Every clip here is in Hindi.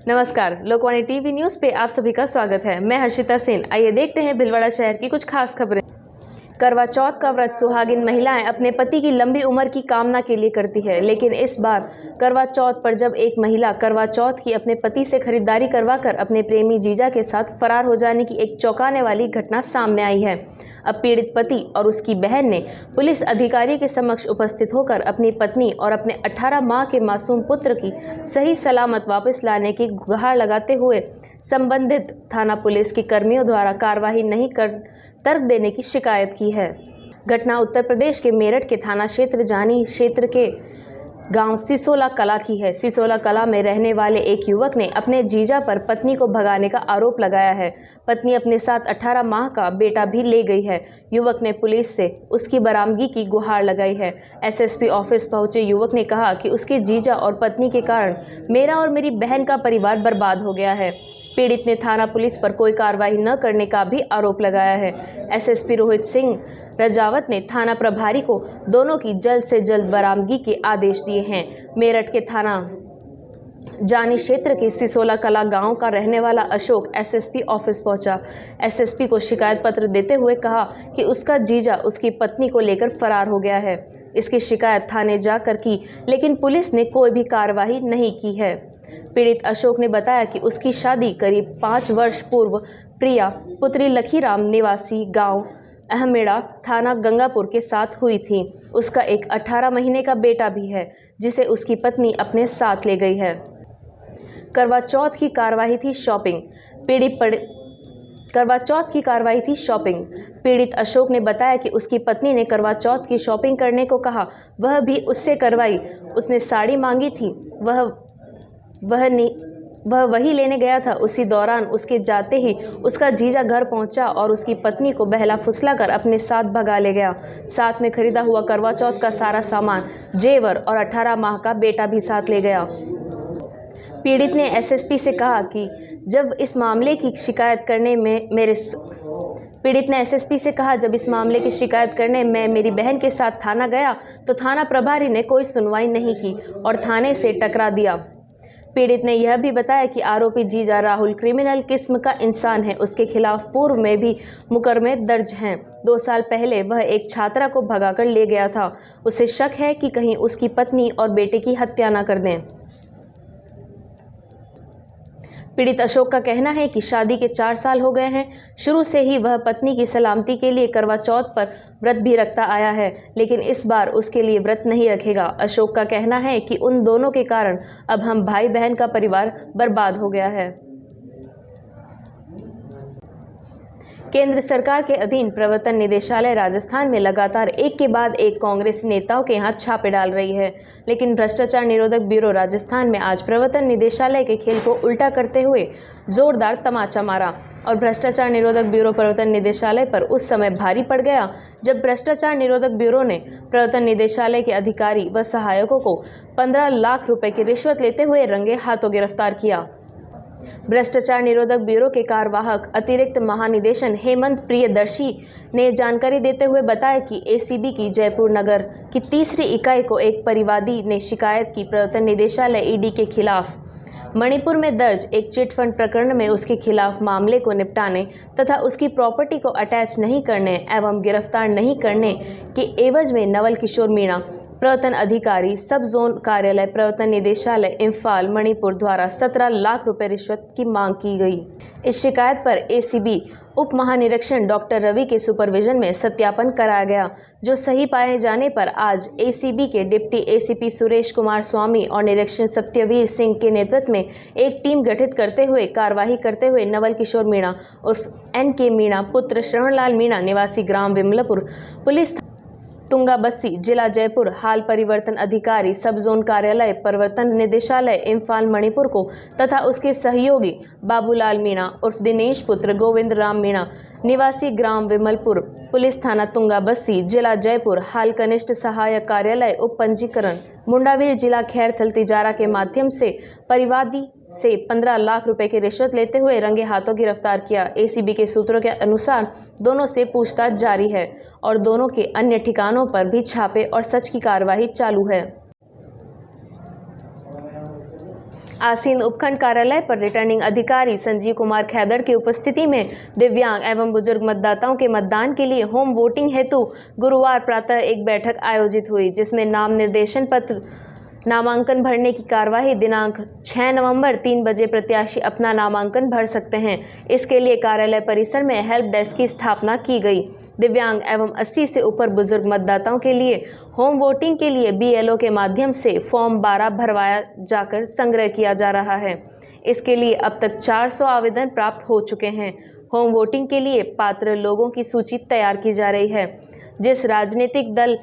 नमस्कार, लोकवाणी टीवी न्यूज़ पे आप सभी का स्वागत है। मैं हर्षिता सेन। आइए देखते हैं भीलवाड़ा शहर की कुछ खास खबरें। करवा चौथ का व्रत सुहागिन महिलाएं अपने पति की लंबी उम्र की कामना के लिए करती है, लेकिन इस बार करवा चौथ पर जब एक महिला करवा चौथ की अपने पति से खरीदारी करवाकर अपने प्रेमी जीजा के साथ फरार हो जाने की एक चौंकाने वाली घटना सामने आई है। अब पीड़ित पति और उसकी बहन ने पुलिस अधिकारी के समक्ष उपस्थित होकर अपनी पत्नी और अपने 18 माह के मासूम पुत्र की सही सलामत वापस लाने की गुहार लगाते हुए संबंधित थाना पुलिस के कर्मियों द्वारा कार्रवाई नहीं कर तर्क देने की शिकायत की है। घटना उत्तर प्रदेश के मेरठ के थाना क्षेत्र जानी क्षेत्र के गांव सिसोला कला की है। सिसोला कला में रहने वाले एक युवक ने अपने जीजा पर पत्नी को भगाने का आरोप लगाया है। पत्नी अपने साथ 18 माह का बेटा भी ले गई है। युवक ने पुलिस से उसकी बरामदगी की गुहार लगाई है। एसएसपी ऑफिस पहुंचे युवक ने कहा कि उसके जीजा और पत्नी के कारण मेरा और मेरी बहन का परिवार बर्बाद हो गया है। पीड़ित ने थाना पुलिस पर कोई कार्रवाई न करने का भी आरोप लगाया है। एसएसपी रोहित सिंह रजावत ने थाना प्रभारी को दोनों की जल्द से जल्द बरामदगी के आदेश दिए हैं। मेरठ के थाना जानी क्षेत्र के सिसोला कला गांव का रहने वाला अशोक एसएसपी ऑफिस पहुंचा। एसएसपी को शिकायत पत्र देते हुए कहा कि उसका जीजा उसकी पत्नी को लेकर फरार हो गया है। इसकी शिकायत थाने जाकर की, लेकिन पुलिस ने कोई भी कार्रवाई नहीं की है। पीड़ित अशोक ने बताया कि उसकी शादी करीब 5 वर्ष पूर्व प्रिया पुत्री लखीराम निवासी गांव अहमेड़ा थाना गंगापुर के साथ हुई थी। उसका एक 18 महीने का बेटा भी है, जिसे उसकी पत्नी अपने साथ ले गई है। करवा चौथ की कार्रवाई थी शॉपिंग। करवा चौथ की कार्रवाई थी शॉपिंग। पीड़ित अशोक ने बताया कि उसकी पत्नी ने करवा चौथ की शॉपिंग करने को कहा, वह भी उससे करवाई। उसने साड़ी मांगी थी, वह वही लेने गया था। उसी दौरान उसके जाते ही उसका जीजा घर पहुंचा और उसकी पत्नी को बहला फुसलाकर अपने साथ भगा ले गया। साथ में खरीदा हुआ करवा चौथ का सारा सामान, जेवर और 18 माह का बेटा भी साथ ले गया। पीड़ित ने एसएसपी से कहा कि जब इस मामले की शिकायत करने मैं मेरी बहन के साथ थाना गया तो थाना प्रभारी ने कोई सुनवाई नहीं की और थाने से टकरा दिया। पीड़ित ने यह भी बताया कि आरोपी जीजा राहुल क्रिमिनल किस्म का इंसान है। उसके खिलाफ पूर्व में भी मुकदमे दर्ज हैं। 2 साल पहले वह एक छात्रा को भगाकर ले गया था। उसे शक है कि कहीं उसकी पत्नी और बेटे की हत्या न कर दें। पीड़ित अशोक का कहना है कि शादी के 4 साल हो गए हैं। शुरू से ही वह पत्नी की सलामती के लिए करवा चौथ पर व्रत भी रखता आया है, लेकिन इस बार उसके लिए व्रत नहीं रखेगा। अशोक का कहना है कि उन दोनों के कारण अब हम भाई बहन का परिवार बर्बाद हो गया है। केंद्र सरकार के अधीन प्रवर्तन निदेशालय राजस्थान में लगातार एक के बाद एक कांग्रेसी नेताओं के यहाँ छापे डाल रही है, लेकिन भ्रष्टाचार निरोधक ब्यूरो राजस्थान में आज प्रवर्तन निदेशालय के खेल को उल्टा करते हुए जोरदार तमाचा मारा और भ्रष्टाचार निरोधक ब्यूरो प्रवर्तन निदेशालय पर उस समय भारी पड़ गया जब भ्रष्टाचार निरोधक ब्यूरो ने प्रवर्तन निदेशालय के अधिकारी व सहायकों को 15 लाख रुपए की रिश्वत लेते हुए रंगे हाथों गिरफ्तार किया। भ्रष्टाचार निरोधक ब्यूरो के कार्यवाहक अतिरिक्त महानिदेशक हेमंत प्रियदर्शी ने जानकारी देते हुए बताया कि एसीबी की जयपुर नगर की तीसरी इकाई को एक परिवादी ने शिकायत की प्रवर्तन निदेशालय ईडी के खिलाफ मणिपुर में दर्ज एक चिट फंड प्रकरण में उसके खिलाफ मामले को निपटाने तथा उसकी प्रॉपर्टी को अटैच नहीं करने एवं गिरफ्तार नहीं करने के एवज में नवल किशोर मीणा प्रवर्तन अधिकारी सब जोन कार्यालय प्रवर्तन निदेशालय इम्फाल मणिपुर द्वारा 17 लाख रुपए रिश्वत की मांग की गई। इस शिकायत पर एसीबी उप महानिरीक्षक डॉक्टर रवि के सुपरविजन में सत्यापन कराया गया, जो सही पाए जाने पर आज एसीबी के डिप्टी एसीपी सुरेश कुमार स्वामी और निरीक्षक सत्यवीर सिंह के नेतृत्व में एक टीम गठित करते हुए कार्यवाही करते हुए नवल किशोर मीणा उर्फ एनके मीणा पुत्र श्रवणलाल मीणा निवासी ग्राम विमलपुर पुलिस तुंगा बस्सी जिला जयपुर हाल परिवर्तन अधिकारी सब जोन कार्यालय परिवर्तन निदेशालय इम्फाल मणिपुर को तथा उसके सहयोगी बाबूलाल मीणा उर्फ दिनेश पुत्र गोविंद राम मीणा निवासी ग्राम विमलपुर पुलिस थाना तुंगा बस्सी जिला जयपुर हाल कनिष्ठ सहायक कार्यालय उप पंजीकरण मुंडावीर जिला खैरथल तिजारा के माध्यम से परिवादी से 15 लाख रुपए की रिश्वत लेते हुए रंगे हाथों गिरफ्तार किया। एसीबी के सूत्रों के अनुसार दोनों से पूछताछ जारी है और दोनों के अन्य ठिकानों पर भी छापे और सच की कार्यवाही चालू है। आसीन उपखंड कार्यालय पर रिटर्निंग अधिकारी संजीव कुमार खैदड़ की उपस्थिति में दिव्यांग एवं बुजुर्ग मतदाताओं के मतदान के लिए होम वोटिंग हेतु गुरुवार प्रातः एक बैठक आयोजित हुई, जिसमें नाम निर्देशन पत्र नामांकन भरने की कार्यवाही दिनांक 6 नवंबर 3 बजे प्रत्याशी अपना नामांकन भर सकते हैं। इसके लिए कार्यालय परिसर में हेल्प डेस्क की स्थापना की गई। दिव्यांग एवं 80 से ऊपर बुजुर्ग मतदाताओं के लिए होम वोटिंग के लिए BLO के माध्यम से फॉर्म 12 भरवाया जाकर संग्रह किया जा रहा है। इसके लिए अब तक 400 आवेदन प्राप्त हो चुके हैं। होम वोटिंग के लिए पात्र लोगों की सूची तैयार की जा रही है, जिस राजनीतिक दल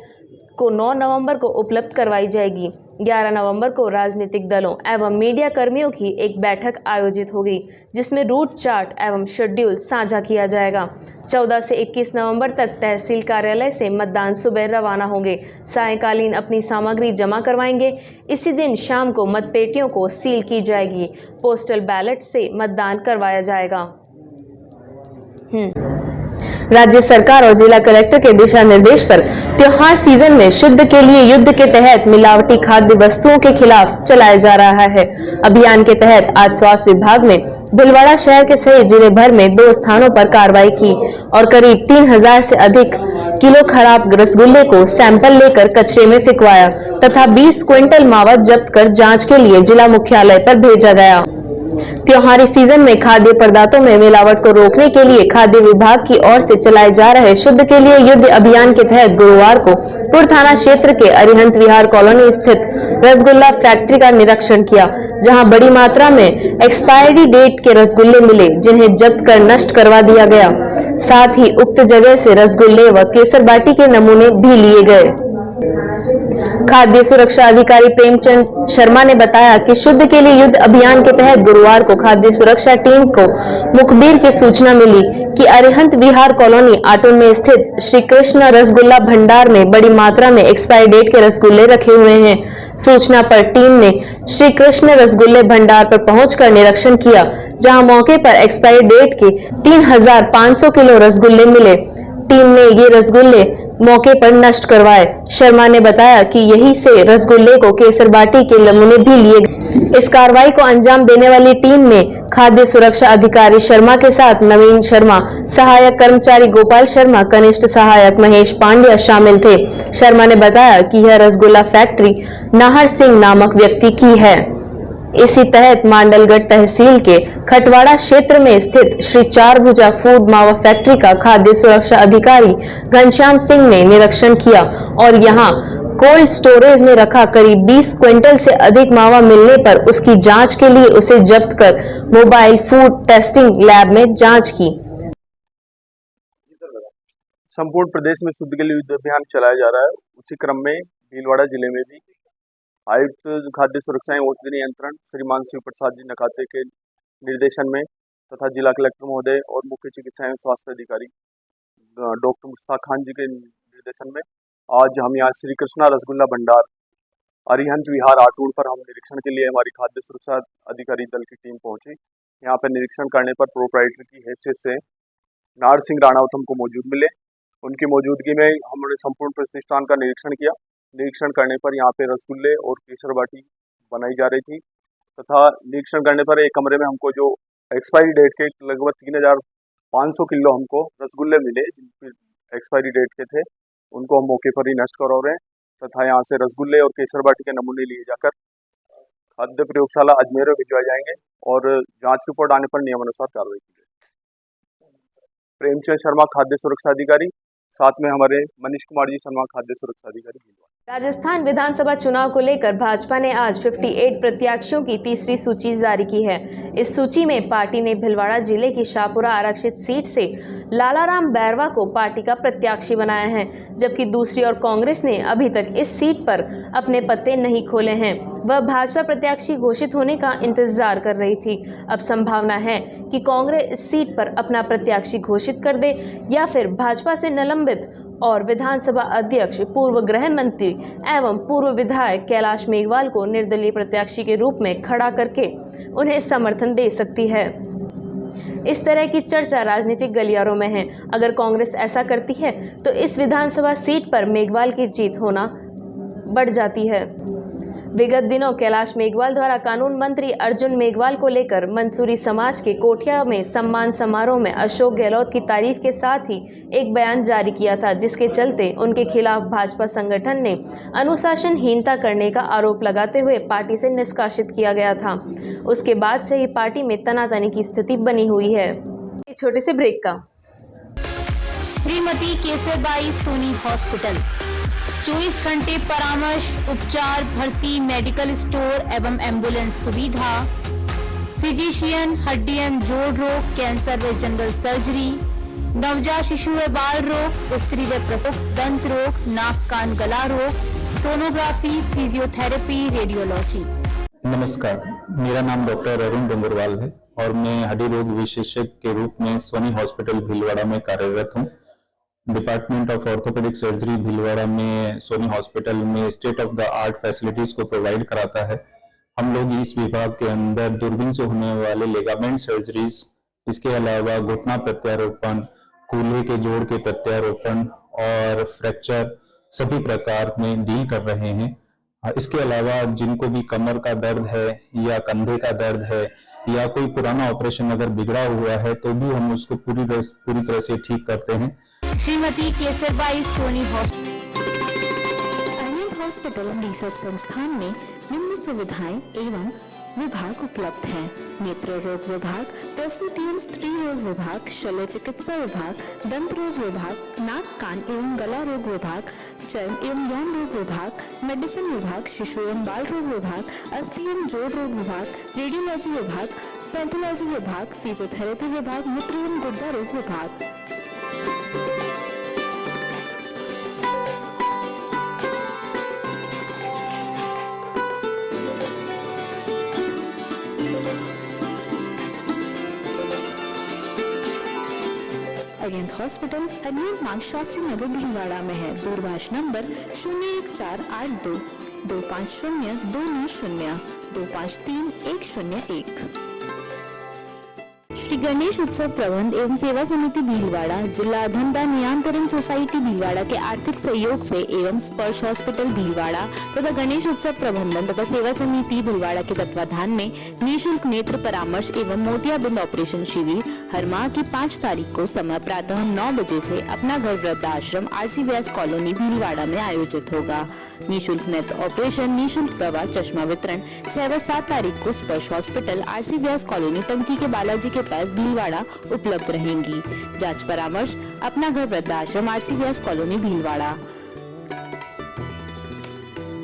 को 9 नवंबर को उपलब्ध करवाई जाएगी। 11 नवंबर को राजनीतिक दलों एवं मीडिया कर्मियों की एक बैठक आयोजित होगी, जिसमें रूट चार्ट एवं शेड्यूल साझा किया जाएगा। 14 से 21 नवंबर तक तहसील कार्यालय से मतदान सुबह रवाना होंगे, सायंकालीन अपनी सामग्री जमा करवाएंगे। इसी दिन शाम को मतपेटियों को सील की जाएगी। पोस्टल बैलेट से मतदान करवाया जाएगा। राज्य सरकार और जिला कलेक्टर के दिशा निर्देश पर त्योहार सीजन में शुद्ध के लिए युद्ध के तहत मिलावटी खाद्य वस्तुओं के खिलाफ चलाया जा रहा है। अभियान के तहत आज स्वास्थ्य विभाग ने भीलवाड़ा शहर के सहित जिले भर में 2 स्थानों पर कार्रवाई की और करीब 3000 से अधिक किलो खराब रसगुल्ले को सैंपल लेकर कचरे में फेंकवाया तथा 20 क्विंटल मावा जब्त कर जाँच के लिए जिला मुख्यालय पर भेजा गया। त्योहारी सीजन में खाद्य पदार्थों में मिलावट को रोकने के लिए खाद्य विभाग की ओर से चलाए जा रहे शुद्ध के लिए युद्ध अभियान के तहत गुरुवार को पुर थाना क्षेत्र के अरिहंत विहार कॉलोनी स्थित रसगुल्ला फैक्ट्री का निरीक्षण किया, जहां बड़ी मात्रा में एक्सपायरी डेट के रसगुल्ले मिले, जिन्हें जब्त कर नष्ट करवा दिया गया। साथ ही उक्त जगह से रसगुल्ले व केसर बाटी के नमूने भी लिए गए। खाद्य सुरक्षा अधिकारी प्रेमचंद शर्मा ने बताया कि शुद्ध के लिए युद्ध अभियान के तहत गुरुवार को खाद्य सुरक्षा टीम को मुखबिर की सूचना मिली कि अरिहंत विहार कॉलोनी आटून में स्थित श्री कृष्ण रसगुल्ला भंडार में बड़ी मात्रा में एक्सपायरी डेट के रसगुल्ले रखे हुए हैं। सूचना पर टीम ने श्री कृष्ण रसगुल्ले भंडार पर पहुंचकर निरीक्षण किया, जहां मौके पर एक्सपायरी डेट के 3500 किलो रसगुल्ले मिले। टीम ने ये रसगुल्ले मौके पर नष्ट करवाए। शर्मा ने बताया कि यही से रसगुल्ले को केसर बाटी के नमूने भी लिए गए। इस कार्रवाई को अंजाम देने वाली टीम में खाद्य सुरक्षा अधिकारी शर्मा के साथ नवीन शर्मा, सहायक कर्मचारी गोपाल शर्मा, कनिष्ठ सहायक महेश पांड्या शामिल थे। शर्मा ने बताया कि यह रसगुल्ला फैक्ट्री नाहर सिंह नामक व्यक्ति की है। इसी तहत मांडलगढ़ तहसील के खटवाड़ा क्षेत्र में स्थित श्री चार भुजा फूड मावा फैक्ट्री का खाद्य सुरक्षा अधिकारी घनश्याम सिंह ने निरीक्षण किया और यहां कोल्ड स्टोरेज में रखा करीब 20 क्विंटल से अधिक मावा मिलने पर उसकी जांच के लिए उसे जब्त कर मोबाइल फूड टेस्टिंग लैब में जांच की। संपूर्ण प्रदेश में शुद्ध के लिए युद्ध अभियान चलाया जा रहा है। उसी क्रम में भीलवाड़ा जिले में भी आयुक्त खाद्य सुरक्षा एवं औषधि नियंत्रण श्रीमान शिव प्रसाद जी नकाते के निर्देशन में तथा जिला कलेक्टर महोदय और मुख्य चिकित्सा एवं स्वास्थ्य अधिकारी डॉक्टर मुश्ताक खान जी के निर्देशन में आज हम यहाँ श्री कृष्णा रसगुल्ला भंडार अरिहंत विहार आटूड़ पर हम निरीक्षण के लिए हमारी खाद्य सुरक्षा अधिकारी दल की टीम पहुंची। यहाँ पर निरीक्षण करने पर प्रोप्राइटर की हैसियत से नार सिंह राणावत हमको मौजूद मिले। उनकी मौजूदगी में हमने संपूर्ण प्रतिष्ठान का निरीक्षण किया। निरीक्षण करने पर यहाँ पे रसगुल्ले और केसर बाटी बनाई जा रही थी तथा निरीक्षण करने पर एक कमरे में हमको जो एक्सपायरी डेट के लगभग 3500 किलो हमको रसगुल्ले मिले, जिनकी एक्सपायरी डेट के थे, उनको हम मौके पर ही नष्ट करा रहे हैं तथा यहाँ से रसगुल्ले और केसर बाटी के नमूने लिए जाकर खाद्य प्रयोगशाला अजमेर में भिजवाए जाएंगे और जाँच रिपोर्ट आने पर नियमानुसार कार्रवाई की जाएगी। प्रेमचंद शर्मा खाद्य सुरक्षा अधिकारी, साथ में हमारे मनीष कुमार जी शर्मा खाद्य सुरक्षा अधिकारी। राजस्थान विधानसभा चुनाव को लेकर भाजपा ने आज 58 प्रत्याशियों की तीसरी सूची जारी की है। इस सूची में पार्टी ने भीलवाड़ा जिले की शाहपुरा आरक्षित सीट से लालाराम बैरवा को पार्टी का प्रत्याशी बनाया है, जबकि दूसरी ओर कांग्रेस ने अभी तक इस सीट पर अपने पत्ते नहीं खोले हैं। वह भाजपा प्रत्याशी घोषित होने का इंतजार कर रही थी। अब संभावना है कि कांग्रेस इस सीट पर अपना प्रत्याशी घोषित कर दे या फिर भाजपा से निलंबित और विधानसभा अध्यक्ष, पूर्व गृह मंत्री एवं पूर्व विधायक कैलाश मेघवाल को निर्दलीय प्रत्याशी के रूप में खड़ा करके उन्हें समर्थन दे सकती है। इस तरह की चर्चा राजनीतिक गलियारों में है। अगर कांग्रेस ऐसा करती है तो इस विधानसभा सीट पर मेघवाल की जीत होना बढ़ जाती है। विगत दिनों कैलाश मेघवाल द्वारा कानून मंत्री अर्जुन मेघवाल को लेकर मंसूरी समाज के कोठिया में सम्मान समारोह में अशोक गहलोत की तारीफ के साथ ही एक बयान जारी किया था, जिसके चलते उनके खिलाफ भाजपा संगठन ने अनुशासनहीनता करने का आरोप लगाते हुए पार्टी से निष्कासित किया गया था। उसके बाद से ही पार्टी में तनातनी की स्थिति बनी हुई है। एक छोटे से ब्रेक का। श्रीमती केसरबाई सोनी हॉस्पिटल 24 घंटे परामर्श, उपचार, भर्ती, मेडिकल स्टोर एवं एम्बुलेंस सुविधा, फिजिशियन, हड्डी एवं जोड़ रोग, कैंसर व जनरल सर्जरी, नवजात शिशु व बाल रोग, स्त्री व प्रसव, दंत रोग, नाक कान गला रोग, सोनोग्राफी, फिजियोथेरेपी, रेडियोलॉजी। नमस्कार, मेरा नाम डॉक्टर अरुण डोंगरवाल है और मैं हड्डी रोग विशेषज्ञ के रूप में सोनी हॉस्पिटल भीलवाड़ा में कार्यरत हूँ। Department of orthopaedic surgery Bhilwara में सोनी हॉस्पिटल में state of the art facilities को प्रोवाइड कराता है। हम लोग इस विभाग के अंदर दूरबीन से होने वाले लिगामेंट सर्जरीज, इसके अलावा घुटना प्रत्यारोपण, कूल्हे के जोड़ के प्रत्यारोपण और फ्रैक्चर सभी प्रकार में डील कर रहे हैं। इसके अलावा जिनको भी कमर का दर्द है या कंधे का दर्द है या कोई पुराना ऑपरेशन अगर बिगड़ा हुआ है तो भी हम उसको पूरी तरह से ठीक करते हैं। श्रीमती केसरबाई सोनी हॉस्पिटल रिसर्च संस्थान में निम्न सुविधाएं एवं विभाग उपलब्ध हैं। नेत्र रोग विभाग, प्रसूति एवं स्त्री रोग विभाग, शल्य चिकित्सा विभाग, दंत रोग विभाग, नाक कान एवं गला रोग विभाग, चर्म एवं यौन रोग विभाग, मेडिसिन विभाग, शिशु एवं बाल रोग विभाग, अस्थि एवं जोड़ रोग विभाग, रेडियोलॉजी विभाग, पैथोलॉजी विभाग, फिजियोथेरेपी विभाग, मूत्र एवं गुर्दा रोग विभाग। अरिहंत हॉस्पिटल अरिहंत मार्ग शास्त्री नगर भीलवाड़ा में है। दूरभाष नंबर 01482 250 290 253 101। श्री गणेश उत्सव प्रबंध एवं सेवा समिति भीलवाड़ा, जिला धनदान नियंत्रण सोसाइटी भीलवाड़ा के आर्थिक सहयोग से एवं स्पर्श हॉस्पिटल भीलवाड़ा तथा गणेश उत्सव प्रबंधन तथा सेवा समिति भीलवाड़ा के तत्वाधान में निःशुल्क नेत्र परामर्श एवं मोतियाबिंद ऑपरेशन शिविर हर माह की 5 तारीख को समय प्रातः 9 बजे से अपना घर वृद्धाश्रम आरसी व्यास कॉलोनी भीलवाड़ा में आयोजित होगा। निःशुल्क नेत्र ऑपरेशन, निःशुल्क दवा, चश्मा वितरण 6 व 7 तारीख को स्पर्श हॉस्पिटल आरसी व्यास कॉलोनी टंकी के बालाजी के पास भीलवाड़ा उपलब्ध रहेंगी। जांच परामर्श अपना घर वृद्धाश्रम आरसी व्यास कॉलोनी भीलवाड़ा।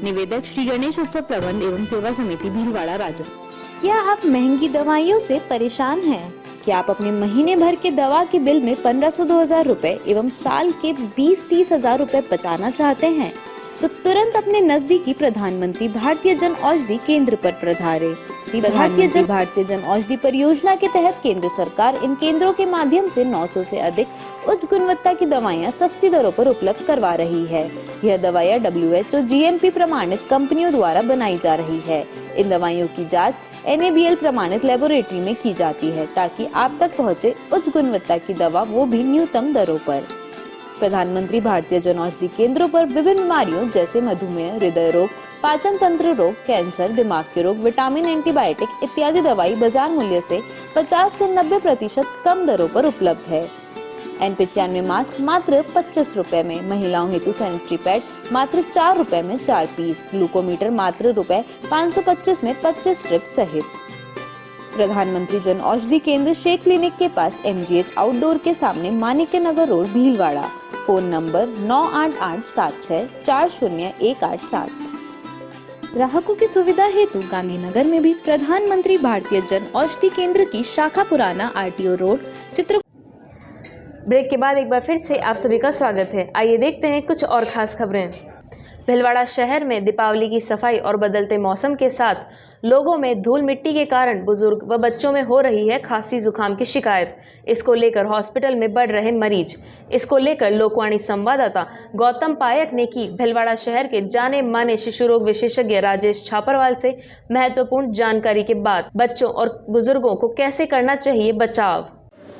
निवेदक श्री गणेश उत्सव प्रबंध एवं सेवा समिति भीलवाड़ा, राजस्थान। क्या आप महंगी दवाइयों से परेशान हैं? क्या आप अपने महीने भर के दवा के बिल में 1500-2000 रुपए एवं साल के 20-30 हजार रुपए बचाना चाहते हैं? तो तुरंत अपने नजदीकी प्रधानमंत्री भारतीय जन औषधि केंद्र पर पधारें। भारतीय जन औषधि परियोजना के तहत केंद्र सरकार इन केंद्रों के माध्यम से 900 से अधिक उच्च गुणवत्ता की दवाइयां सस्ती दरों पर उपलब्ध करवा रही है। यह दवाइयां WHO GMP प्रमाणित कंपनियों द्वारा बनाई जा रही है। इन दवाइयों की जांच NABL प्रमाणित लेबोरेटरी में की जाती है ताकि आप तक पहुँचे उच्च गुणवत्ता की दवा, वो भी न्यूनतम दरों पर। प्रधानमंत्री भारतीय जन औषधि केंद्रों पर विभिन्न बीमारियों जैसे मधुमेह, हृदय रोग, पाचन तंत्र रोग, कैंसर, दिमाग के रोग, विटामिन, एंटीबायोटिक इत्यादि दवाई बाजार मूल्य से 50 से 90% कम दरों पर उपलब्ध है। N95 मास्क मात्र 25 रुपए में, महिलाओं हेतु सैनिटरी पैड मात्र 4 रुपए में 4 पीस, ग्लूकोमीटर मात्र ₹525 में 25 स्ट्रिप सहित। प्रधानमंत्री जन औषधि केंद्र शेख क्लिनिक के पास MGH आउटडोर के सामने Manikya Nagar road Bhilwara. Phone number 9887640187। ग्राहकों की सुविधा हेतु गांधीनगर में भी प्रधानमंत्री भारतीय जन औषधि केंद्र की शाखा पुराना RTO रोड चित्र। ब्रेक के बाद एक बार फिर से आप सभी का स्वागत है। आइए देखते हैं कुछ और खास खबरें। भीलवाड़ा शहर में दीपावली की सफाई और बदलते मौसम के साथ लोगों में धूल मिट्टी के कारण बुजुर्ग व बच्चों में हो रही है खांसी जुकाम की शिकायत। इसको लेकर हॉस्पिटल में बढ़ रहे मरीज। इसको लेकर लोकवाणी संवाददाता गौतम पायक ने की भीलवाड़ा शहर के जाने माने शिशु रोग विशेषज्ञ राजेश छापरवाल से महत्वपूर्ण जानकारी के बाद बच्चों और बुजुर्गों को कैसे करना चाहिए बचाव।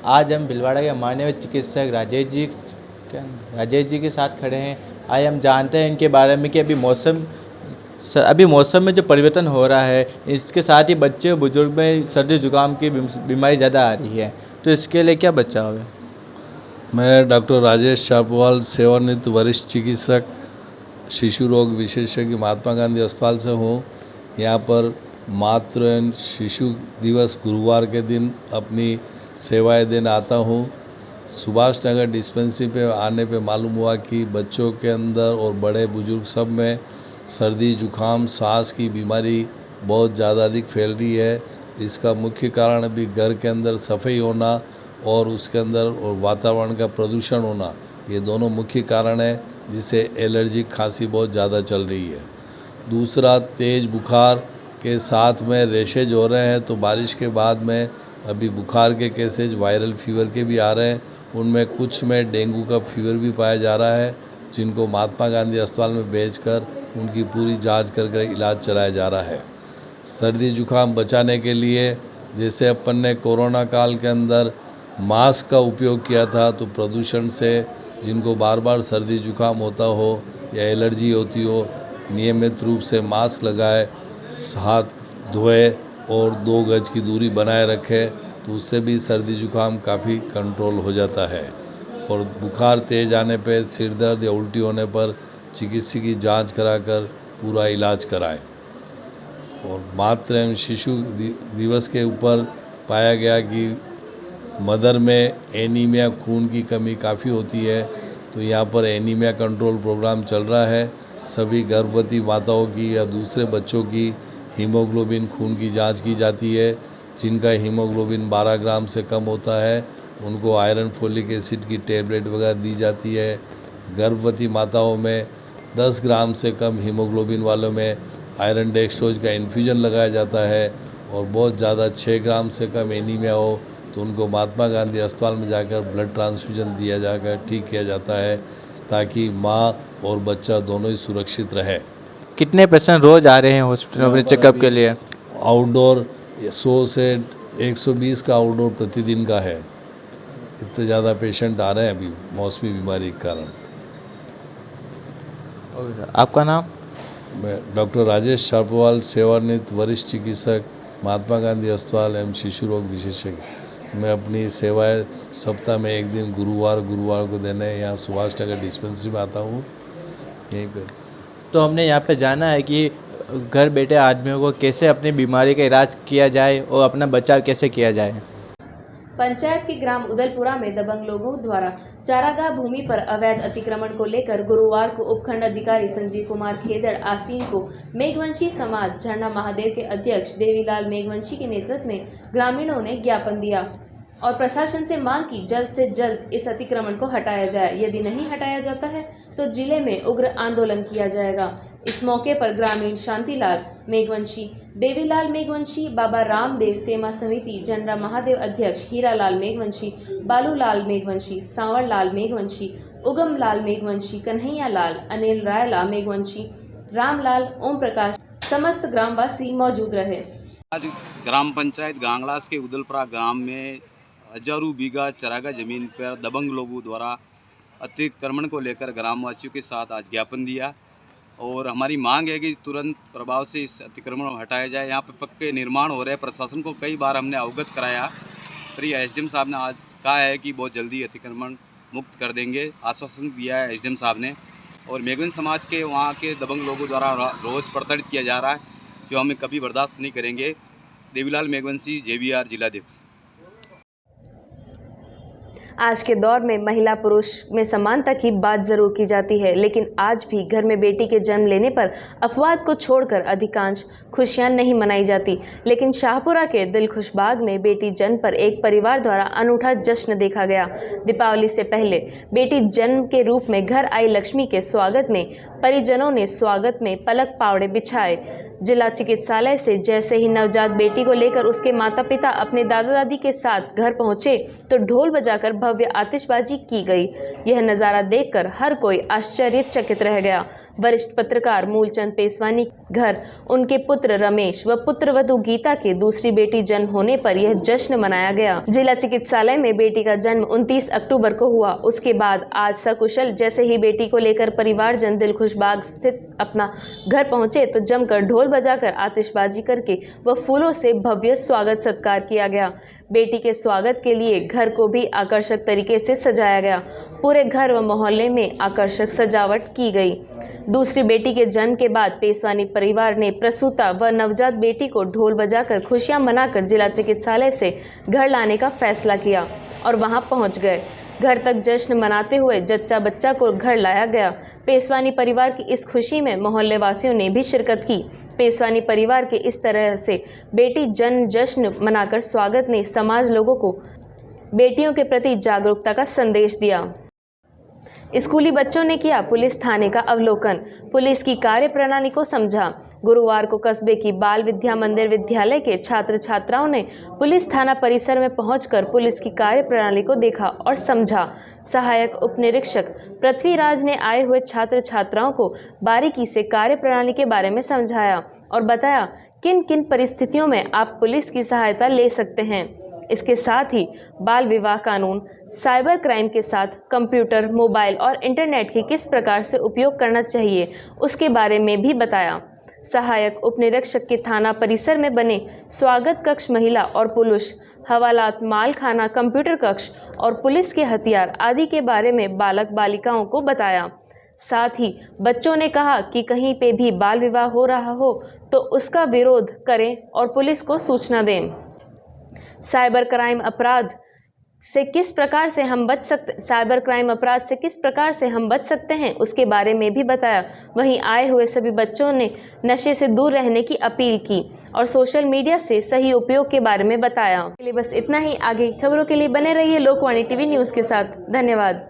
आज हम भीलवाड़ा के माननीय चिकित्सक राजेश जी के साथ खड़े हैं। आज हम जानते हैं इनके बारे में कि अभी मौसम सर अभी मौसम में जो परिवर्तन हो रहा है इसके साथ ही बच्चे और बुजुर्ग में सर्दी जुकाम की बीमारी ज़्यादा आ रही है, तो इसके लिए क्या बचाव है? मैं डॉक्टर राजेश छापवाल, सेवानिवृत्त वरिष्ठ चिकित्सक, शिशु रोग विशेषज्ञ, महात्मा गांधी अस्पताल से हूँ। यहाँ पर मातृ एवं शिशु दिवस गुरुवार के दिन अपनी सेवाएं देने आता हूँ। सुभाष नगर डिस्पेंसरी पे आने पे मालूम हुआ कि बच्चों के अंदर और बड़े बुजुर्ग सब में सर्दी जुकाम सांस की बीमारी बहुत ज़्यादा अधिक फैल रही है। इसका मुख्य कारण अभी घर के अंदर सफाई होना और उसके अंदर और वातावरण का प्रदूषण होना, ये दोनों मुख्य कारण है जिससे एलर्जी खांसी बहुत ज़्यादा चल रही है। दूसरा, तेज़ बुखार के साथ में रैशेज हो रहे हैं, तो बारिश के बाद में अभी बुखार के केसेज वायरल फीवर के भी आ रहे हैं। उनमें कुछ में डेंगू का फीवर भी पाया जा रहा है, जिनको महात्मा गांधी अस्पताल में भेजकर उनकी पूरी जांच कर इलाज चलाया जा रहा है। सर्दी जुकाम बचाने के लिए जैसे अपन ने कोरोना काल के अंदर मास्क का उपयोग किया था, तो प्रदूषण से जिनको बार बार सर्दी जुकाम होता हो या एलर्जी होती हो, नियमित रूप से मास्क लगाए, हाथ धोए और 2 गज की दूरी बनाए रखें, तो उससे भी सर्दी जुकाम काफ़ी कंट्रोल हो जाता है। और बुखार तेज आने पे, सिर दर्द या उल्टी होने पर चिकित्सक की जांच कराकर पूरा इलाज कराएं। और मातृ एवं शिशु दिवस के ऊपर पाया गया कि मदर में एनीमिया, खून की कमी काफ़ी होती है, तो यहाँ पर एनीमिया कंट्रोल प्रोग्राम चल रहा है। सभी गर्भवती माताओं की या दूसरे बच्चों की हीमोग्लोबिन खून की जांच की जाती है। जिनका हीमोग्लोबिन 12 ग्राम से कम होता है उनको आयरन फोलिक एसिड की टेबलेट वगैरह दी जाती है। गर्भवती माताओं में 10 ग्राम से कम हीमोग्लोबिन वालों में आयरन डेक्सट्रोज का इन्फ्यूजन लगाया जाता है। और बहुत ज़्यादा 6 ग्राम से कम एनीमिया हो तो उनको महात्मा गांधी अस्पताल में जाकर ब्लड ट्रांसफ्यूजन दिया जाकर ठीक किया जाता है, ताकि माँ और बच्चा दोनों ही सुरक्षित रहे। कितने पेशेंट रोज आ रहे हैं हॉस्पिटल में चेकअप के लिए? आउटडोर 100 से 120 का आउटडोर प्रतिदिन का है। इतने ज़्यादा पेशेंट आ रहे हैं अभी मौसमी बीमारी के कारण। आपका नाम? मैं डॉक्टर राजेश छापवाल, सेवानिवृत्त वरिष्ठ चिकित्सक, महात्मा गांधी अस्पताल एवं शिशु रोग विशेषज्ञ। मैं अपनी सेवाएं सप्ताह में एक दिन गुरुवार को देने यहाँ सुभाष नगर डिस्पेंसरी में आता हूँ यहीं पर। तो हमने यहाँ पे जाना है कि घर बैठे आदमियों को कैसे अपनी बीमारी का इलाज किया जाए और अपना बचाव कैसे किया जाए। पंचायत के ग्राम उदलपुरा में दबंग लोगों द्वारा चारागाह भूमि पर अवैध अतिक्रमण को लेकर गुरुवार को उपखंड अधिकारी संजीव कुमार खेदड़ आसीन को मेघवंशी समाज झरना महादेव के अध्यक्ष देवीलाल मेघवंशी के नेतृत्व में ग्रामीणों ने ज्ञापन दिया और प्रशासन से मांग की जल्द से जल्द इस अतिक्रमण को हटाया जाए। यदि नहीं हटाया जाता है तो जिले में उग्र आंदोलन किया जाएगा। इस मौके पर ग्रामीण शांतिलाल मेघवंशी, देवीलाल मेघवंशी, बाबा रामदेव सेवा समिति जनरा महादेव अध्यक्ष हीरालाल मेघवंशी, बालूलाल मेघवंशी, सांवरलाल मेघवंशी, उगम लाल मेघवंशी, कन्हैया लाल, अनिल रायला मेघवंशी, रामलाल, ओम प्रकाश, समस्त ग्रामवासी मौजूद रहे। आज ग्राम पंचायत गांगलास के उदलपुरा ग्राम में हजारों बीघा चरागाह जमीन पर दबंग लोगों द्वारा अतिक्रमण को लेकर ग्रामवासियों के साथ आज ज्ञापन दिया और हमारी मांग है कि तुरंत प्रभाव से इस अतिक्रमण को हटाया जाए। यहाँ पर पक्के निर्माण हो रहे हैं। प्रशासन को कई बार हमने अवगत कराया, फिर एसडीएम साहब ने आज कहा है कि बहुत जल्दी अतिक्रमण मुक्त कर देंगे, आश्वासन दिया है एसडीएम साहब ने। और मेघवंश समाज के वहाँ के दबंग लोगों द्वारा रोज़ प्रताड़ित किया जा रहा है, जो हमें कभी बर्दाश्त नहीं करेंगे। देवीलाल मेघवंशी, जेवीआर जिलाध्यक्ष। आज के दौर में महिला पुरुष में समानता की बात जरूर की जाती है, लेकिन आज भी घर में बेटी के जन्म लेने पर अपवाद को छोड़कर अधिकांश खुशियां नहीं मनाई जाती। लेकिन शाहपुरा के दिलखुशबाग में बेटी जन्म पर एक परिवार द्वारा अनूठा जश्न देखा गया। दीपावली से पहले बेटी जन्म के रूप में घर आई लक्ष्मी के स्वागत में परिजनों ने स्वागत में पलक पावड़े बिछाए। जिला चिकित्सालय से जैसे ही नवजात बेटी को लेकर उसके माता पिता अपने दादा दादी के साथ घर पहुंचे तो ढोल बजाकर भव्य आतिशबाजी की गई। यह नज़ारा देखकर हर कोई आश्चर्यचकित रह गया। वरिष्ठ पत्रकार मूलचंद पेसवानी घर उनके पुत्र रमेश व पुत्रवधू गीता के दूसरी बेटी जन्म होने पर यह जश्न मनाया गया। जिला चिकित्सालय में बेटी का जन्म 29 अक्टूबर को हुआ। उसके बाद आज सकुशल जैसे ही बेटी को लेकर परिवारजन दिलखुश संतोष बाग स्थित अपना घर पहुंचे तो जमकर ढोल बजाकर आतिशबाजी करके व फूलों से भव्य स्वागत सत्कार किया गया। बेटी के स्वागत के लिए घर को भी आकर्षक तरीके से सजाया गया। पूरे घर व मोहल्ले में आकर्षक सजावट की गई। दूसरी बेटी के जन्म के बाद पेशवानी परिवार ने प्रसूता व नवजात बेटी को ढोल बजाकर खुशियां मनाकर जिला चिकित्सालय से घर लाने का फैसला किया और वहां पहुंच गए। घर तक जश्न मनाते हुए जच्चा बच्चा को घर लाया गया। पेशवानी परिवार की इस खुशी में मोहल्ले वासियों ने भी शिरकत की। पेशवानी परिवार के इस तरह से बेटी जन्म जश्न मनाकर स्वागत ने समाज लोगों को बेटियों के प्रति जागरूकता का संदेश दिया। स्कूली बच्चों ने किया पुलिस थाने का अवलोकन, पुलिस की कार्यप्रणाली को समझा। गुरुवार को कस्बे की बाल विद्या मंदिर विद्यालय के छात्र छात्राओं ने पुलिस थाना परिसर में पहुंचकर पुलिस की कार्यप्रणाली को देखा और समझा। सहायक उप निरीक्षक पृथ्वीराज ने आए हुए छात्र छात्राओं को बारीकी से कार्यप्रणाली के बारे में समझाया और बताया किन किन परिस्थितियों में आप पुलिस की सहायता ले सकते हैं। इसके साथ ही बाल विवाह कानून, साइबर क्राइम के साथ कंप्यूटर, मोबाइल और इंटरनेट की किस प्रकार से उपयोग करना चाहिए उसके बारे में भी बताया। सहायक उप निरीक्षक के थाना परिसर में बने स्वागत कक्ष, महिला और पुरुष हवालात, माल खाना, कंप्यूटर कक्ष और पुलिस के हथियार आदि के बारे में बालक बालिकाओं को बताया। साथ ही बच्चों ने कहा कि कहीं पे भी बाल विवाह हो रहा हो तो उसका विरोध करें और पुलिस को सूचना दें। साइबर क्राइम अपराध से किस प्रकार से हम बच सकते हैं उसके बारे में भी बताया। वहीं आए हुए सभी बच्चों ने नशे से दूर रहने की अपील की और सोशल मीडिया से सही उपयोग के बारे में बताया। बस इतना ही। आगे खबरों के लिए बने रहिए लोकवाणी टीवी न्यूज़ के साथ। धन्यवाद।